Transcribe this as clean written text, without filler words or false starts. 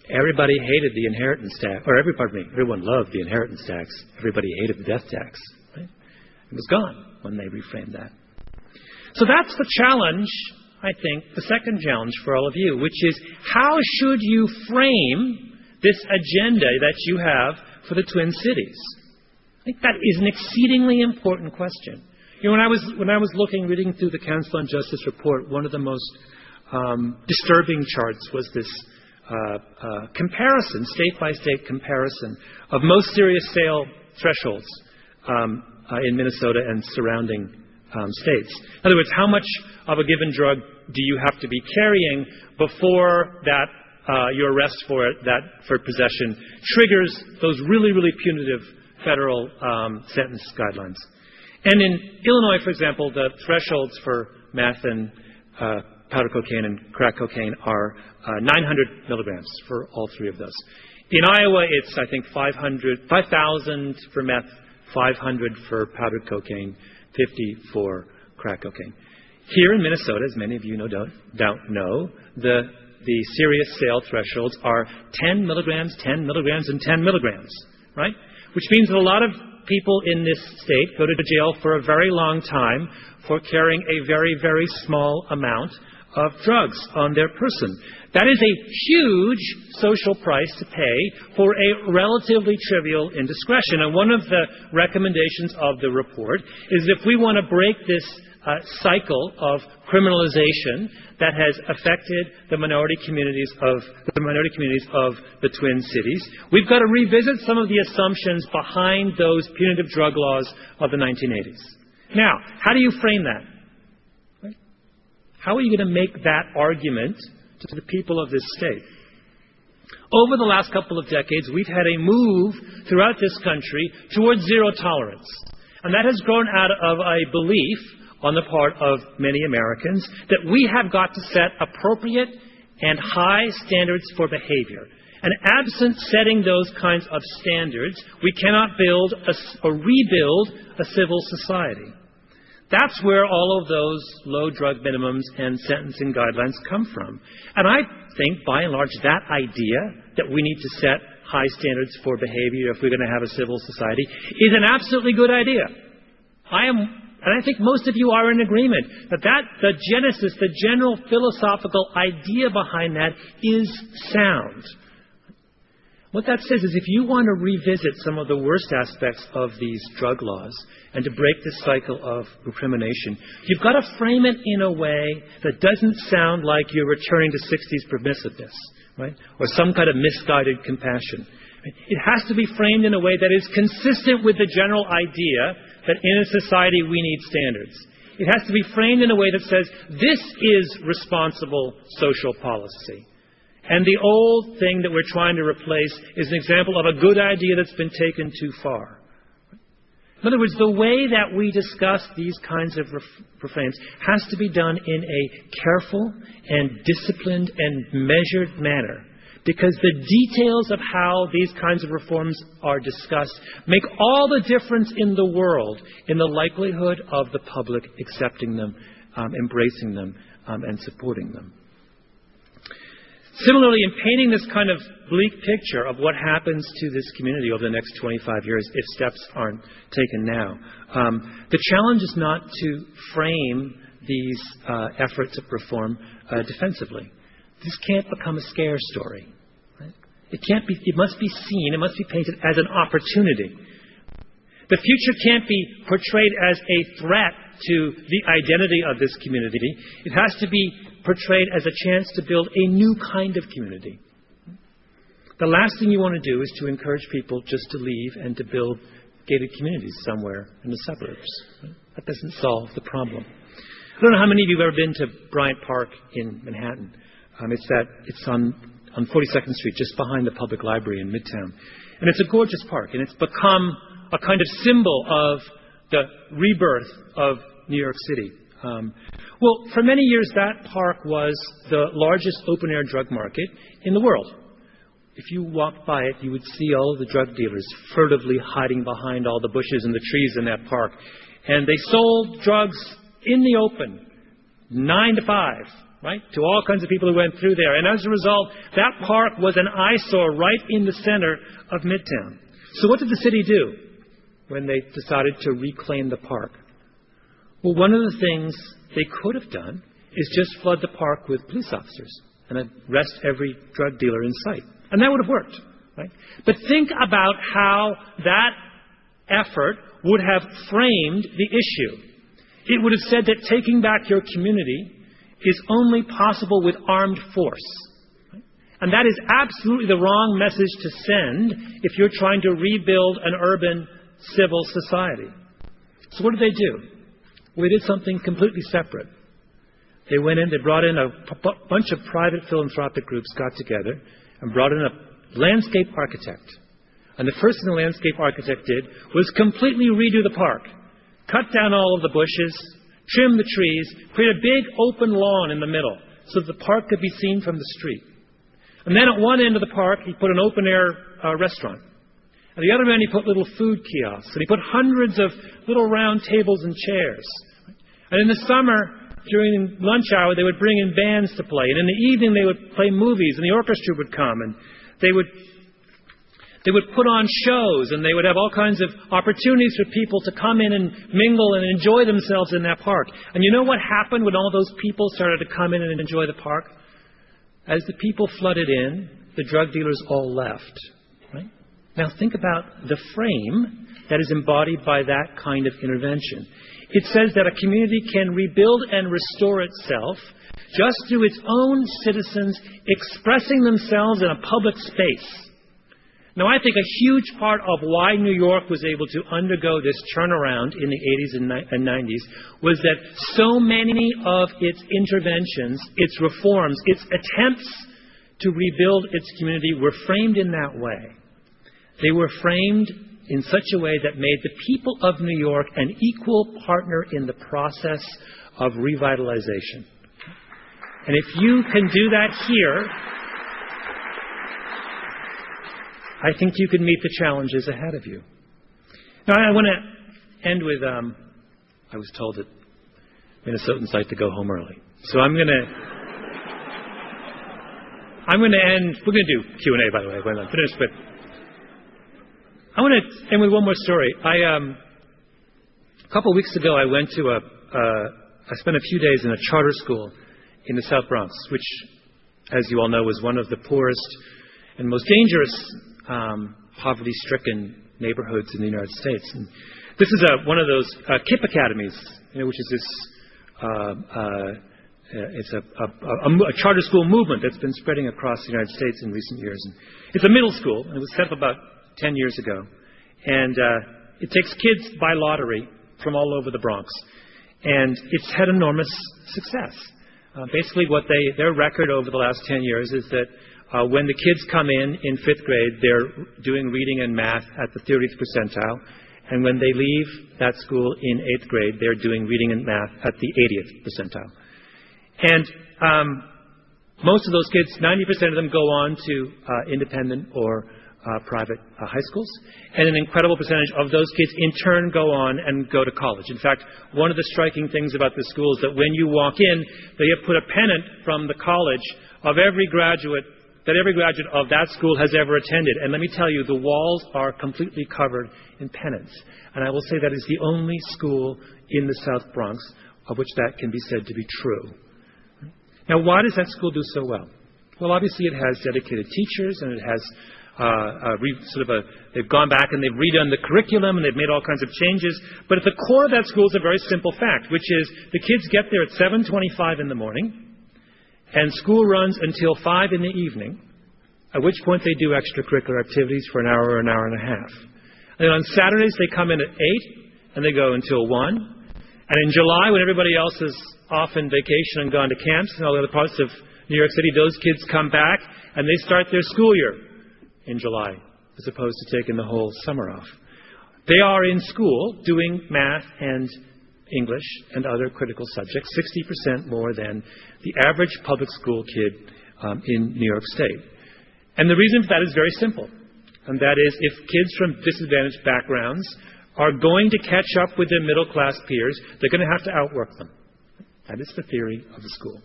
Everybody hated the inheritance tax, or everyone loved the inheritance tax. Everybody hated the death tax. Right? It was gone when they reframed that. So that's the challenge, I think, the second challenge for all of you, which is how should you frame this agenda that you have for the Twin Cities? I think that is an exceedingly important question. You know, when I was reading through the Council on Justice report, one of the most disturbing charts was this comparison, state-by-state comparison of most serious sale thresholds in Minnesota and surrounding states. In other words, how much of a given drug do you have to be carrying before that your arrest for it, for possession, triggers those really, really punitive federal sentence guidelines. And in Illinois, for example, the thresholds for meth and powder cocaine and crack cocaine are 900 milligrams for all three of those. In Iowa, it's, I think, 5,000 for meth, 500 for powdered cocaine, 50 for crack cocaine. Here in Minnesota, as many of you don't know, the serious sale thresholds are 10 milligrams, 10 milligrams, and 10 milligrams, right? Which means that a lot of people in this state go to jail for a very long time for carrying a very, very small amount of drugs on their person. That is a huge social price to pay for a relatively trivial indiscretion. And one of the recommendations of the report is if we want to break this cycle of criminalization that has affected the minority communities of the Twin Cities, we've got to revisit some of the assumptions behind those punitive drug laws of the 1980s. Now, how do you frame that? Right? How are you going to make that argument to the people of this state? Over the last couple of decades, we've had a move throughout this country towards zero tolerance. And that has grown out of a belief on the part of many Americans that we have got to set appropriate and high standards for behavior. And absent setting those kinds of standards, we cannot build or rebuild a civil society. That's where all of those low drug minimums and sentencing guidelines come from. And I think, by and large, that idea that we need to set high standards for behavior if we're going to have a civil society is an absolutely good idea. And I think most of you are in agreement that the genesis, the general philosophical idea behind that is sound. What that says is if you want to revisit some of the worst aspects of these drug laws and to break this cycle of recrimination, you've got to frame it in a way that doesn't sound like you're returning to 60s permissiveness, right? Or some kind of misguided compassion. It has to be framed in a way that is consistent with the general idea that in a society we need standards. It has to be framed in a way that says this is responsible social policy. And the old thing that we're trying to replace is an example of a good idea that's been taken too far. In other words, the way that we discuss these kinds of refrains has to be done in a careful and disciplined and measured manner, because the details of how these kinds of reforms are discussed make all the difference in the world in the likelihood of the public accepting them, embracing them, and supporting them. Similarly, in painting this kind of bleak picture of what happens to this community over the next 25 years if steps aren't taken now, the challenge is not to frame these efforts of reform defensively. This can't become a scare story. Right? It must be seen, it must be painted as an opportunity. The future can't be portrayed as a threat to the identity of this community. It has to be portrayed as a chance to build a new kind of community. The last thing you want to do is to encourage people just to leave and to build gated communities somewhere in the suburbs. That doesn't solve the problem. I don't know how many of you have ever been to Bryant Park in Manhattan. It's on 42nd Street, just behind the public library in Midtown. And it's a gorgeous park, and it's become a kind of symbol of the rebirth of New York City. Well, for many years, that park was the largest open-air drug market in the world. If you walked by it, you would see all of the drug dealers furtively hiding behind all the bushes and the trees in that park. And they sold drugs in the open, 9 to 5, right, to all kinds of people who went through there. And as a result, that park was an eyesore right in the center of Midtown. So what did the city do when they decided to reclaim the park? Well, one of the things they could have done is just flood the park with police officers and arrest every drug dealer in sight. And that would have worked, right? But think about how that effort would have framed the issue. It would have said that taking back your community is only possible with armed force. Right? And that is absolutely the wrong message to send if you're trying to rebuild an urban civil society. So what did they do? Well, they did something completely separate. They went in, they brought in a bunch of private philanthropic groups, got together, and brought in a landscape architect. And the first thing the landscape architect did was completely redo the park. Cut down all of the bushes, trim the trees, create a big open lawn in the middle so that the park could be seen from the street. And then at one end of the park, he put an open-air restaurant. At the other end, he put little food kiosks. And he put hundreds of little round tables and chairs. And in the summer, during lunch hour, they would bring in bands to play. And in the evening, they would play movies, and the orchestra would come. And they would put on shows, and they would have all kinds of opportunities for people to come in and mingle and enjoy themselves in that park. And you know what happened when all those people started to come in and enjoy the park? As the people flooded in, the drug dealers all left. Right? Now think about the frame that is embodied by that kind of intervention. It says that a community can rebuild and restore itself just through its own citizens expressing themselves in a public space. Now, I think a huge part of why New York was able to undergo this turnaround in the 80s and 90s was that so many of its interventions, its reforms, its attempts to rebuild its community were framed in that way. They were framed in such a way that made the people of New York an equal partner in the process of revitalization. And if you can do that here, I think you can meet the challenges ahead of you. Now, I want to end with, I was told that Minnesotans like to go home early. So I'm going to end, we're going to do Q&A, by the way, when I'm finished, but I want to end with one more story. A couple of weeks ago, I went to I spent a few days in a charter school in the South Bronx, which, as you all know, was one of the poorest and most dangerous poverty-stricken neighborhoods in the United States. And this is one of those KIPP academies, which is this it's a charter school movement that's been spreading across the United States in recent years. And it's a middle school, and it was set up about 10 years ago. And it takes kids by lottery from all over the Bronx. And it's had enormous success. Basically, their record over the last 10 years is that when the kids come in 5th grade, they're doing reading and math at the 30th percentile. And when they leave that school in 8th grade, they're doing reading and math at the 80th percentile. And most of those kids, 90% of them go on to independent or private high schools. And an incredible percentage of those kids in turn go on and go to college. In fact, one of the striking things about the school is that when you walk in, they have put a pennant from the college of every graduate of that school has ever attended. And let me tell you, the walls are completely covered in pennants. And I will say that is the only school in the South Bronx of which that can be said to be true. Now, why does that school do so well? Well, obviously it has dedicated teachers, and it has they've gone back and they've redone the curriculum, and they've made all kinds of changes. But at the core of that school is a very simple fact, which is the kids get there at 7:25 in the morning, and school runs until 5 in the evening, at which point they do extracurricular activities for an hour or an hour and a half. And then on Saturdays, they come in at 8, and they go until 1. And in July, when everybody else is off on vacation and gone to camps and all the other parts of New York City, those kids come back, and they start their school year in July, as opposed to taking the whole summer off. They are in school doing math and English and other critical subjects, 60% more than the average public school kid in New York State. And the reason for that is very simple. And that is, if kids from disadvantaged backgrounds are going to catch up with their middle-class peers, they're going to have to outwork them. That is the theory of the school.